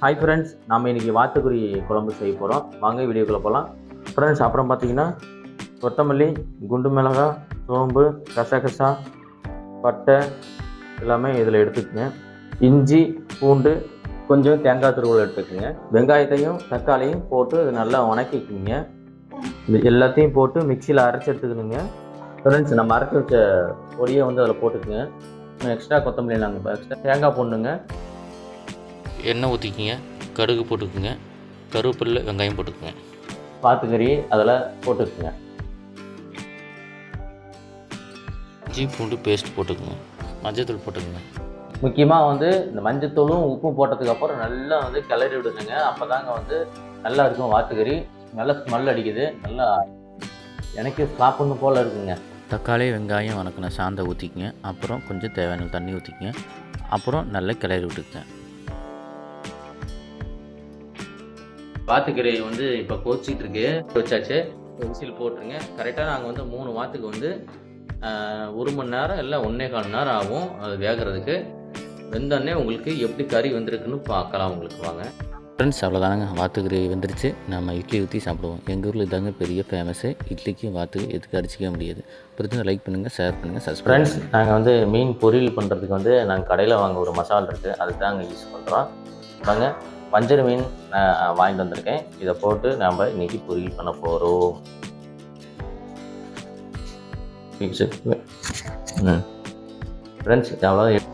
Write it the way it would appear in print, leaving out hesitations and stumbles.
Hi friends, நம்ம இன்றைக்கி வாத்துக்குறி குழம்பு செய்ய போகிறோம். வாங்க வீடியோக்குள்ளே போகலாம். ஃப்ரெண்ட்ஸ், அப்புறம் பார்த்தீங்கன்னா கொத்தமல்லி, குண்டு மிளகாய், சோம்பு, கசகசா, பட்டை எல்லாமே இதில் எடுத்துக்கோங்க. இஞ்சி, பூண்டு, கொஞ்சம் தேங்காய் துருவல் எடுத்துக்கோங்க. வெங்காயத்தையும் தக்காளியும் போட்டு இது நல்லா வணக்கிக்குங்க. இது எல்லாத்தையும் போட்டு மிக்சியில் அரைச்சி எடுத்துக்கணுங்க. ஃப்ரெண்ட்ஸ், நம்ம அரைச்சி வச்ச பொடியை வந்து அதில் போட்டுக்குங்க. எக்ஸ்ட்ரா கொத்தமல்லி நாங்கள் எக்ஸ்ட்ரா தேங்காய் போடணுங்க. எண்ணெய் ஊற்றிக்கிங்க, கடுகு போட்டுக்குங்க, கருவேப்பிலை, வெங்காயம் போட்டுக்குங்க. வாத்துக்கறி அதில் போட்டுக்குங்க. இஞ்சி பூண்டு பேஸ்ட் போட்டுக்குங்க, மஞ்சத்தூள் போட்டுக்குங்க. முக்கியமாக வந்து இந்த மஞ்சத்தூளும் உப்பும் போட்டதுக்கப்புறம் நல்லா வந்து கிளறி விடுங்க. அப்போ தாங்க வந்து நல்லா இருக்கும் வாத்துக்கறி. நல்லா ஸ்மெல் அடிக்குது, நல்லா எனக்கு சாப்பிட்ணும் போல் இருக்குங்க. தக்காளி, வெங்காயம் வணக்கின சாந்தை ஊற்றிக்குங்க. அப்புறம் கொஞ்சம் தேவையான தண்ணி ஊற்றிக்குங்க. அப்புறம் நல்லா கிளறி விட்டுக்குங்க. வாத்துக்கறி வந்து இப்போ கொதிச்சிட்டு இருக்கு. வச்சாச்சு, விசில் போட்டுருங்க. கரெக்டாக நாங்கள் வந்து 3 வாத்துக்கு வந்து 1 மணி நேரம் இல்லை 1.25 மணி நேரம் ஆகும் அது வேகிறதுக்கு. வெந்தோடனே உங்களுக்கு எப்படி கறி வந்திருக்குன்னு பார்க்கலாம். உங்களுக்கு வாங்க ஃப்ரெண்ட்ஸ், அவ்வளோதானங்க, வாத்துக்கறி வந்துருச்சு. நம்ம இட்லி ஊற்றி சாப்பிடுவோம். எங்கள் ஊரில் இதாங்க பெரிய ஃபேமஸு. இட்லிக்கு வாத்து எதுக்கு அடிச்சிக்க முடியாது. பிடிச்சா லைக் பண்ணுங்கள், ஷேர் பண்ணுங்கள், சப்ஸ்கிரைப். ஃப்ரெண்ட்ஸ், நாங்கள் வந்து மீன் பொரியல் பண்ணுறதுக்கு வந்து நாங்கள் கடையில் வாங்க ஒரு மசாலா இருக்குது, அதுக்கு தான் நாங்கள் யூஸ் பண்ணுறோம். வாங்க, வஞ்சர மீன் வாங்கிட்டு வந்திருக்கேன். இதை போட்டு நம்ம இன்றைக்கி பொரியல் பண்ண போகிறோம். ஃப்ரெண்ட்ஸ், அவ்வளோதான்.